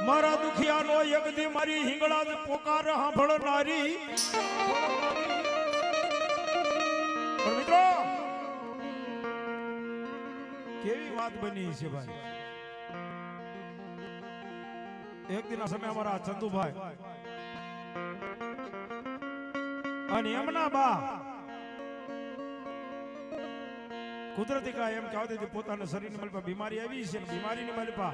મારા દુખિયાનો એક દી મારી હિંગળા જ પોકાર સાંભળનારી. પણ મિત્રો કેવી વાત બની છે ભાઈ. એક દિન સમય અમારા ચંદુભાઈ અને એમના બા કુદરતી કા એમ કહેવાતી હતી પોતાના શરીરની મલપા બીમારી આવી છે ને બીમારીની મલપા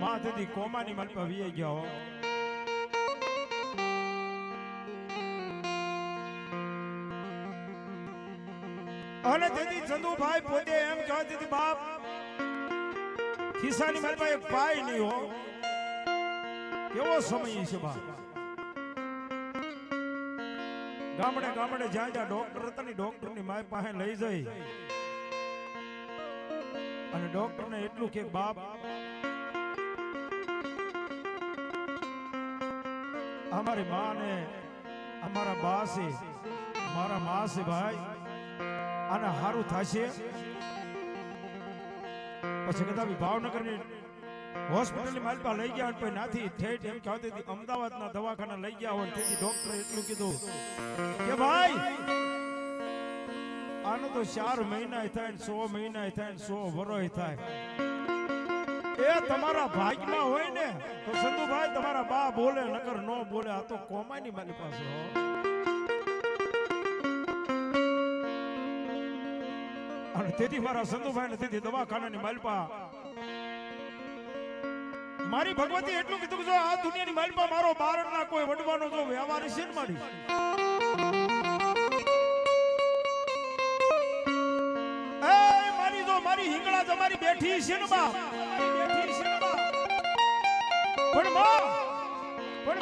માં તેથી કોમાની મલપા વી ગયા હો. અને તેથી ચંદુભાઈ પોતે એમ કહેવાતી હતી બાપ ખિસ્સાની મલપા એક પાય નહીં હો. કેવો સમય છે બાપ. ગામડે ગામડે જ્યાં જ્યાં ડોક્ટર હતા ને ડોક્ટરની માય પાસે લઈ જઈ અને ડોક્ટરને એટલું કે બાપ અમારી માં ને અમારા બા છે મારા માં છે ભાઈ આને સારું થશે. પછી કદાચ ભાવનગર ની હોસ્પિટલ માલપા લઈ ગયા પછી નાથી ઠેઠ એમ કહેવાતી હતી અમદાવાદના દવાખાના લઈ ગયા હોય તેથી ડોક્ટરે એટલું કીધું કે ભાઈ આનો તો 4 મહિના થાય ને 100 મહિના થાય ને 100 વર્ષ થાય. એ તમારા ભાગ્યમાં હોય ને તો સંતુભાઈ તમારા બા બોલે નકર નો બોલે. આ તો કોમાની મારી પાસે હો. અને તેથી મારા સંતુભાઈ ને તેથી દવાખાનાની માલપા મારી ભગવતી એટલું કીધું કે જો આ દુનિયાની માલપા મારો બારણના કોઈ વડવાનો જો વ્યવહાર છે ને મારી મારી હિંગળા તમારી બેઠી છે ને બા બેઠી છે ને બા. પણ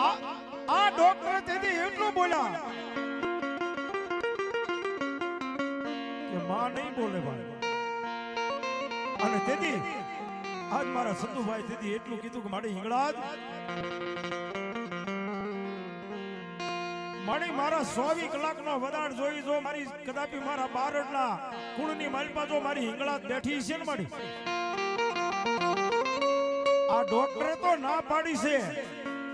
આ ડોક્ટર તેથી એટલું બોલ્યા કે માં નહીં બોલે ભાઈ. અને તેથી આજ મારા સંતુભાઈ તેથી એટલું કીધું કે મારી હિંગળા મારી મારા 24 કલાકનો વદાડ જોઈ જો મારી કદાપી મારા બારડના કુળની માલપા જો મારી હિંગળા બેઠી છે ને મારી આ ડોક્ટરે તો ના પાડી છે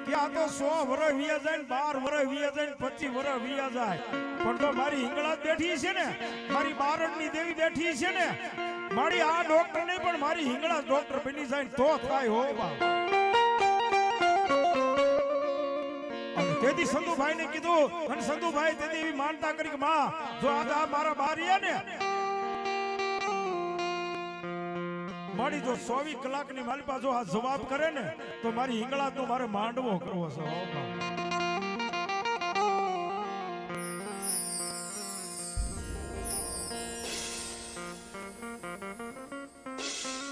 કે આ તો 100 વર્ષ વિયા જાય ને 12 વર્ષ વિયા જાય ને 25 વર્ષ વિયા જાય. પણ જો મારી હિંગળા બેઠી છે ને મારી બારડની દેવી બેઠી છે ને મારી આ ડોક્ટર નહીં પણ મારી હિંગળા ડોક્ટર બની જાય તો થાય હો બા. અને તેથી સંતુભાઈ ને કીધું અને સંતુભાઈ તેથી એવી માનતા કરી કે માં જો આ મારા બારિયા ને મારી જો 24 કલાકની માલપા જો આ જવાબ કરે ને તો મારી હિંગળા તો મારે માંડવો કરવો છે હો બા.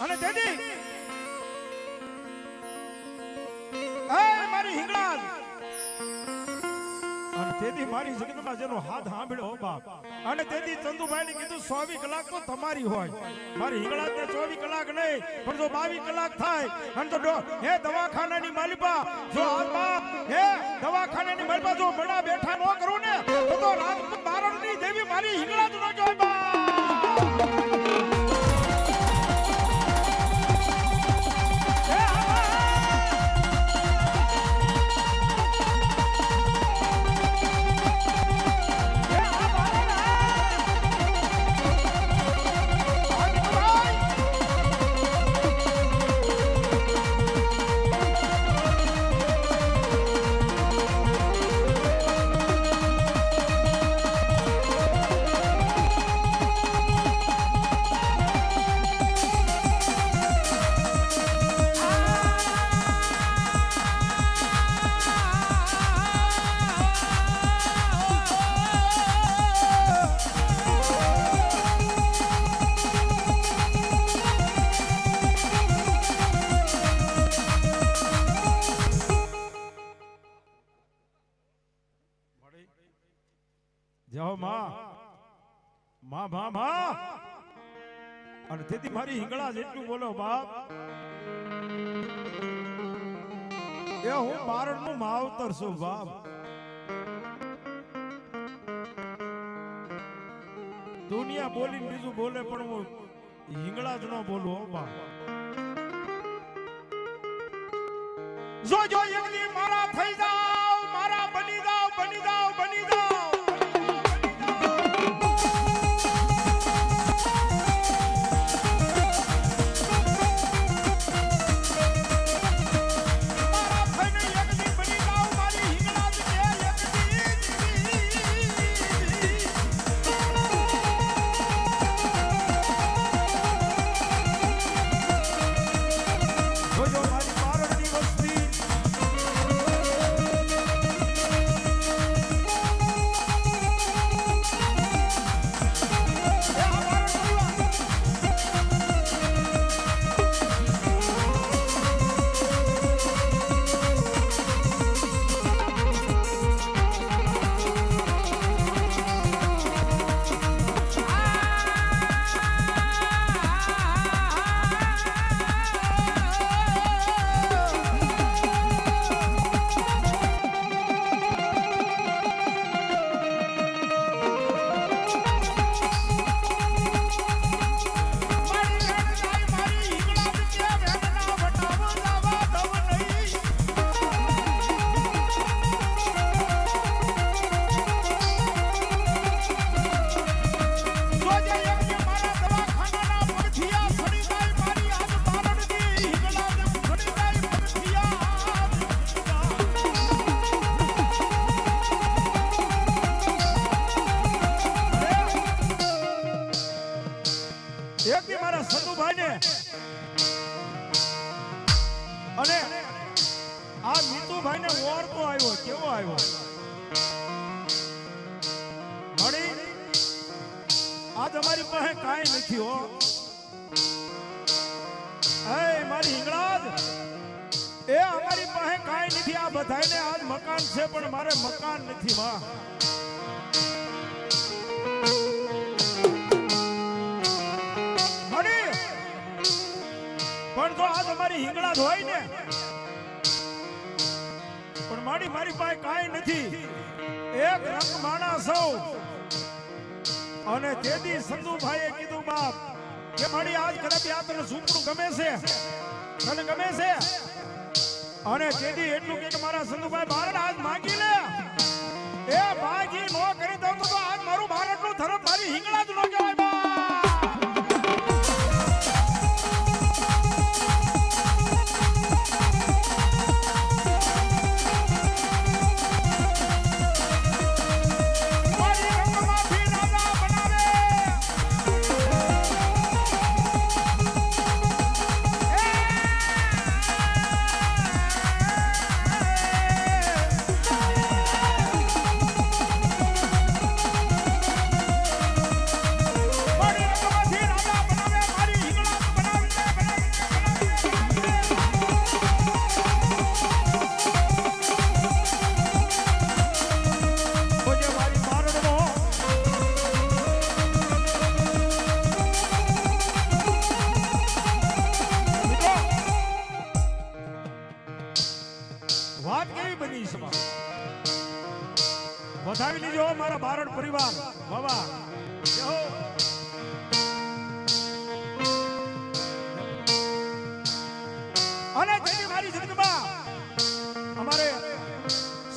અને તેથી મારી હિંગળા અને તેથી મારી જગતમાં જેનો હાથ સાંભળ્યો બાપ. અને તેથી ચંદુભાઈ ને કીધું 24 કલાક તો તમારી હોય મારી હિંગળા ને 24 કલાક નહીં પણ જો 22 કલાક થાય અને તો હે દવાખાનાની માલિપા જો આ બાપ હે દવાખાનાની માલિપા જો બડા બેઠા ન કરું ને તો રાત બારણની દેવી મારી હિંગળા જ ન જોય બા. જાઓ માં માં માં માં. અને તેથી મારી હિંગળા જેટલું બોલો બાપ એ હું બારણનું માવતર છું બાપ. દુનિયા બોલીને બીજું બોલે પણ હું હિંગળા જ નો બોલો બા જો જો એક દી મારા થઈ જાવ મારા બની જાવ બની જાવ બની જાવ અને આ મીતુભાઈ ને ઓરતો આવ્યો કેવો આવ્યો મળી આજ અમારી પાસે કાંઈ નથી હો એ મારી હિંગળાજ એ અમારી પાસે કાંઈ નથી આ બધાને આજ મકાન છે પણ મારે મકાન નથી માં પણ તો આ તમારી હિંગળા હોય ને પણ મારી પાસે કાંઈ નથી એક રંગ માણસ સૌ અને તેથી સંધુભાઈએ કીધું બાપ કે મારી આજ કદાચ આ તને ઝૂંપડું ગમે છે તને ગમે છે અને તેથી એટલું કે મારા સંધુભાઈ ભારત આજ માંગી લે એ માંગી નો કરી દઉં તો આજ મારું ભારતનું ધર્મ મારી હિંગળા જ નો કહેવાય બા વધાવી લીજો મારા બારણ પરિવાર બાબા અને તેની મારી જિંદગીમાં અમારે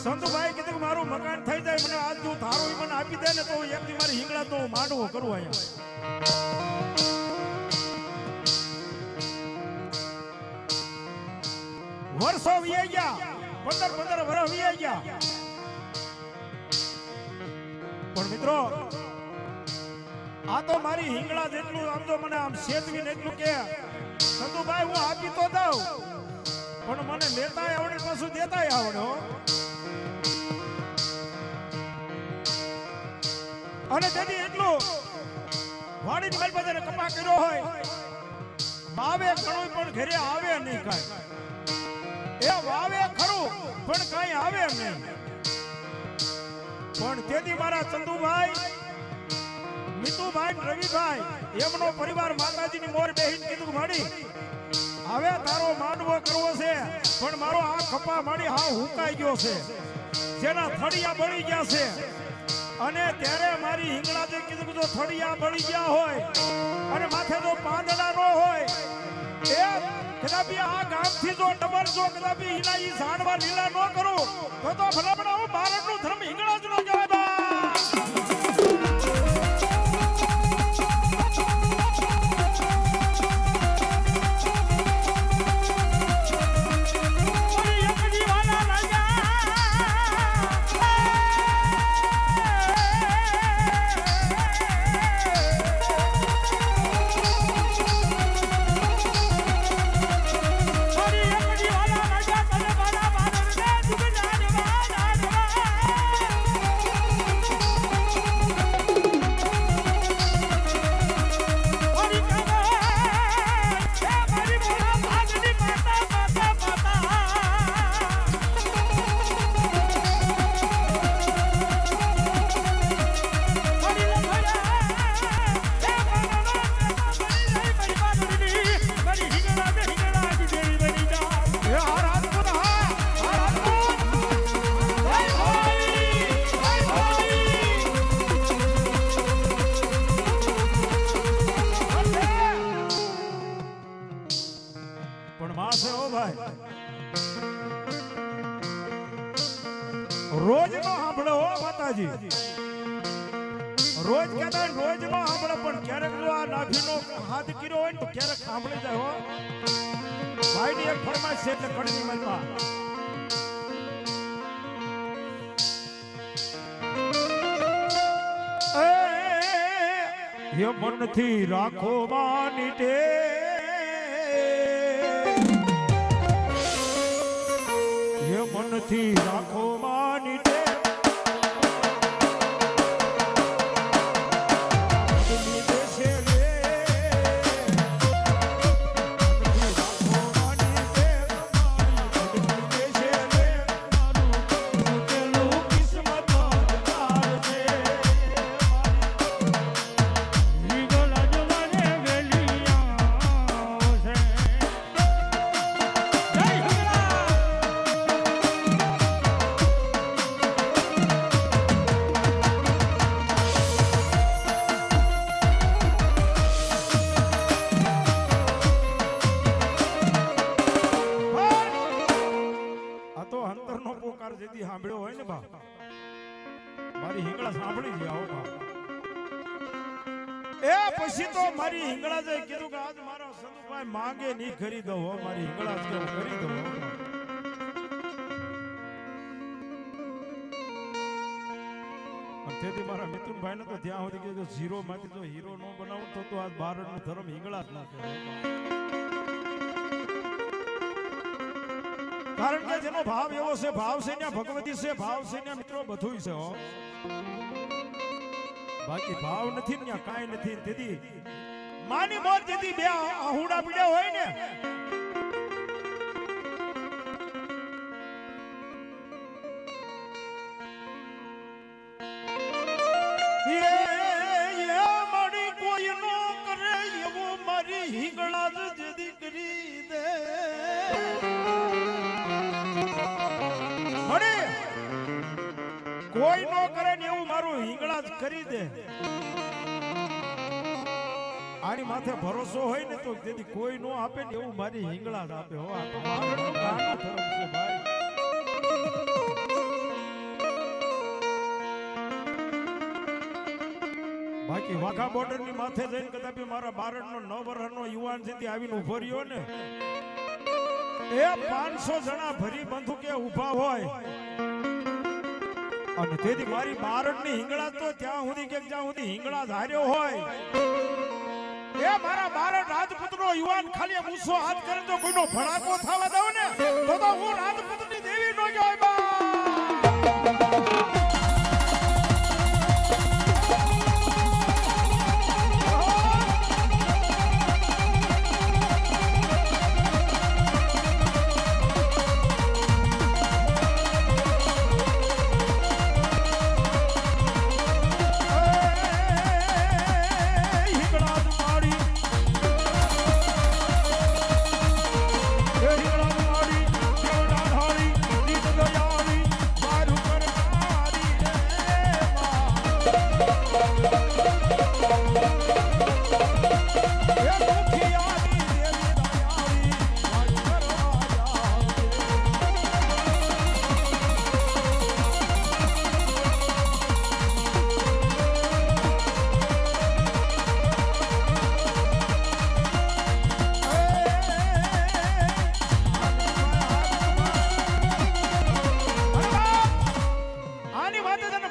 સંતુભાઈ કીધું મારું મકાન થઈ જાય મને આજ જો ધારો મને આપી દે ને તો એકથી મારી હિંગળા તો માંડવો કરું અહીંયા વર્ષો વી ગયા 15 વર્ષ વી ગયા પણ મિત્રો આ તો મારી હિંગળા જેટલું આમ તો મને આમ સેતવીને એટલું કે સંતુભાઈ હું આપી તો દઉં પણ મને લેતાય આવડે પાછું દેતાય આવડે અને તેથી એટલું વાડીની મારી પાસે કપા કર્યો હોય વાવે ઘણું પણ ઘરે આવે નહીં કાંઈ એ વાવે ખરું પણ કાંઈ આવે નહીં પણ તેથી મારા ચંદુભાઈ મીતુભાઈ રવિભાઈ એમનો પરિવાર માતાજીની મોર બેહીને કીધું માડી હવે તારો માંડવો કરવો છે પણ મારો આ કપા માડી હા હુકાઈ ગયો છે જેના થડિયા બળી ગયા છે અને ત્યારે મારી હિંગળાજે કીધું કે જો થડિયા બળી ગયા હોય અને માથે જો પાંદડા નો હોય એ કદાપી આ ગામથી જો ડબલ જો કદાપી ઈલા ઈ ઝાડવા લીલા નો કરું તો ભલા ભલા હું ભારતનું ધર્મ હિંગળાજ નો કહેવાય બા રોજ નો સાંભળો હો માતાજી રોજ કહેતા રોજ નો સાંભળે પણ ક્યારેક જો આ નાભીનો હાથ કર્યો હોય ને તો ક્યારેક સાંભળી જાય હો ભાઈ ની એક ફરમાઈશ છે એટલે કડની મતમાં એ મનથી રાખો માની ટે મનથી રાખો માની ટે સાંભળ્યો હોય ને બા મારી હિંગળા સાંભળી જ આવો બા એ પછી તો મારી હિંગળા જે કીધું કે આજ મારો સંતુભાઈ માંગે નહીં કરી દઉં હો મારી હિંગળા જ કેવું કરી દઉં તેથી મારા મિથુનભાઈ ને તો ત્યાં સુધી કે ઝીરો માંથી જો હીરો નો બનાવું તો આજ ભારતનું ધર્મ હિંગળા જ ના કહેવાય કારણ કે જેનો ભાવ એવો છે ભાવ છે ને ભગવતી છે ભાવ છે ને મિત્રો બધું છે હો બાકી ભાવ નથી ને કાઈ નથી તેથી માની મોત જેથી બે આહુડા પીડ્યા હોય ને એ મારી કોઈ નો કરે એવો મારી હિંગળા જ જેદી કરી દે કોઈ નો કરે ને એવું મારું હિંગળા જ કરી દે આની માથે ભરોસો હોય ને તો જેથી કોઈ નો આપે ને એવું મારી હિંગળા જ આપે હો આ તો મારું ગાનું ધર્મ છે ભાઈ બાકી વાઘા બોર્ડર ની માથે જઈને કદાપી મારા બારડનો 9 વર્ષનો યુવાન જેથી આવીને ઉભો રહ્યો ને એ 500 જણા ભરી બંદૂકે ઊભા હોય અને તેથી મારી બારડની હિંગળા તો ત્યાં સુધી કે જ્યાં સુધી હિંગળા ધાર્યો હોય એ મારા બારડ રાજપૂતનો યુવાન ખાલી ઊંચો હાથ કરે તો કોઈનો ભડાકો થવા દઉં ને તો હું રાજપૂતની દેવી નો કહેવાય બા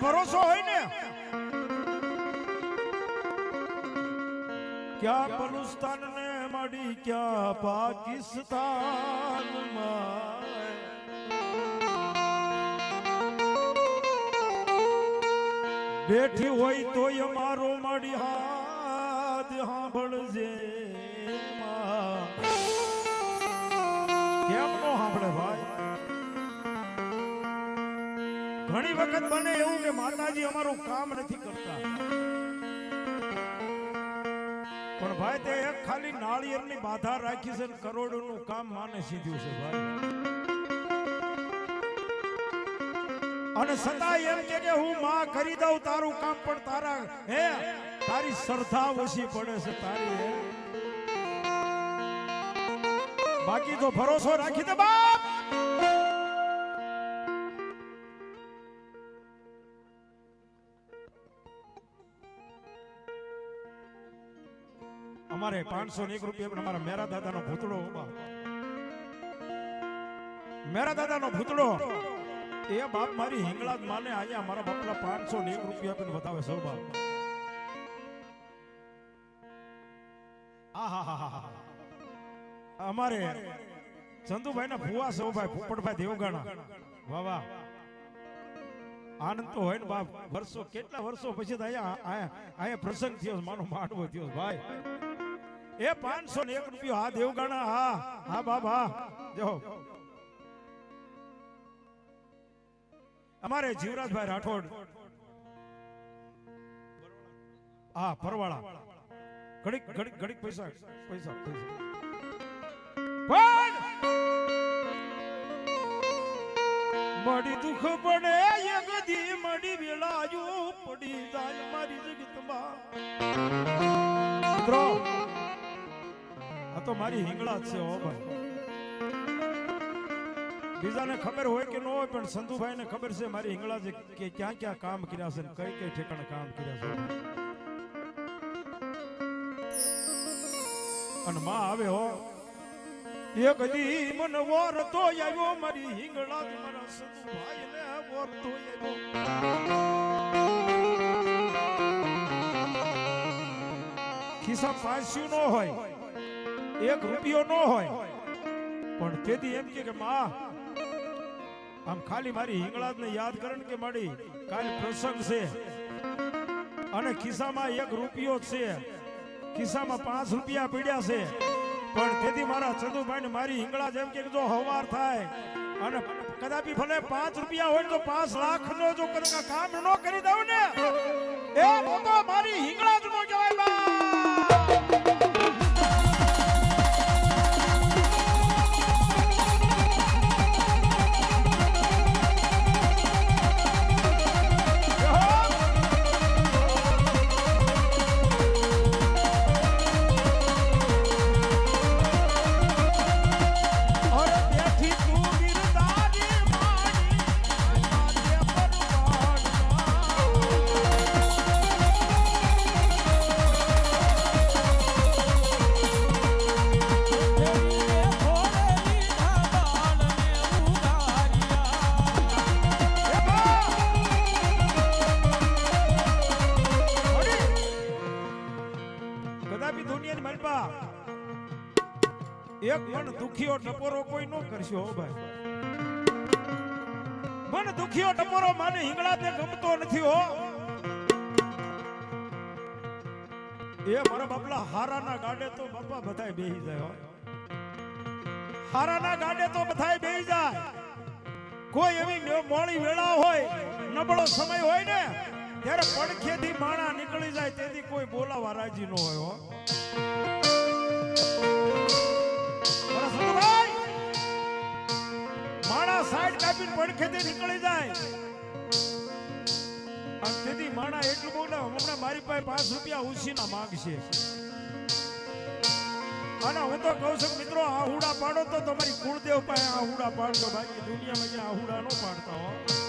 ભરોસો હોય ને ક્યાં બલુસ્તાન ને માડી ક્યાં પાકિસ્તાન બેઠી હોય તોય મારો માડી હાથ સાંભળજે કેમ નો સાંભળે ભાઈ? ઘણી વખત બને એવું કે માતાજી અમારું કામ નથી કરતા, પણ ભાઈ તે એક ખાલી નાળિયેરની બાધા રાખી છે, કરોડોનું કામ માને સીધું છે ભાઈ. અને છતાં એમ કે હું માં કરી દઉં તારું કામ, પણ તારી શ્રદ્ધા ઓછી પડે છે તારી હે. બાકી તો ભરોસો રાખી દે બાપ. અમારે 501 રૂપિયા અમારા મેરા દાદાનો ભૂતળો, મેરા દાદાનો ભૂતળો એ બાપ મારી હિંગળાજ માને અહીંયા મારા બાપલા 501 રૂપિયા આપીને બતાવે સૌ બાપ. અમારે ચંદુભાઈ ના ભુવા સૌભાઈ પોપટભાઈ દેવગાણા, વાહ વાહ. આનંદ તો હોય ને બાપ. વર્ષો કેટલા વર્ષો પછી અહીંયા પ્રસંગ થયો, માનો માંડવો થયો ભાઈ. એ 501 રૂપિયો હા દેવગાણા, હા હા બાપ હા. જો અમારે જીવરાજભાઈ રાઠોડ, હા પરવાળા, ઘડીક ઘડીક ઘડીક પૈસા પૈસા પૈસા મડી દુખ પડે એક દી મડી વેલાજો પડી જાય મારી જગતમાં. મિત્રો આ તો મારી હિંગળા જ છે હો ભાઈ. બીજાને ખબર હોય કે ન હોય, પણ સંધુભાઈ ને ખબર છે મારી હિંગળા છે કે ક્યાં ક્યાં કામ કર્યા છે, કઈ કઈ ઠેકાણે કામ કર્યા છે. અને માં આવે હો એક દી મન વોર તો આવ્યો મારી હિંગળા મારા સંધુભાઈ ને વોર તો આવ્યો. ખિસ્સા પાસ્યું ન હોય, 1 રૂપિયો ન હોય, પણ તેથી એમ કે માં આમ ખાલી મારી હિંગળાજ ને યાદ કરે કે મારી કાલ પ્રસંગ છે અને ખિસ્સામાં 1 રૂપિયો છે, ખિસ્સામાં 5 રૂપિયા પડ્યા છે, પણ તેથી મારા ચંદુભાઈ ને મારી હિંગળાજ એમ કે જો હવાર થાય અને કદાપી ભલે 5 રૂપિયા હોય તો 5 લાખ નો જો કામ ન કરી દઉં ને એ તો મારી હિંગળાજ નો કહેવાય બા. એક મન દુખિયો ટપોરો કોઈ નો કરશો હો ભાઈ. મન દુખિયો ટપોરો માને હિંગળાને ગમતો નથી હો. એ મારા બાપલા હારાના ગાડે તો બાપા બધાય બેહી જાય હો. હારાના ગાડે તો બધાય બેહી જાય. કોઈ એવી મોળી વેળા હોય, નબળો સમય હોય ને ત્યારે પડખેથી માણા નીકળી જાય, તેથી કોઈ બોલાવા રાજી ન હોય હો. માણા સાઈડ કાપીને પડખેથી નીકળી જાય અને તેથી માણા એટલું બોલે હમણાં મારી પાસે 5 રૂપિયા ઉછીના માંગશે અને હું તો કહું છું મિત્રો આહુડા પાડો તો તમારી કુળદેવ પાસે આહુડા પાડજો બાકી દુનિયામાં જ્યાં આહુડા ન પાડતા હો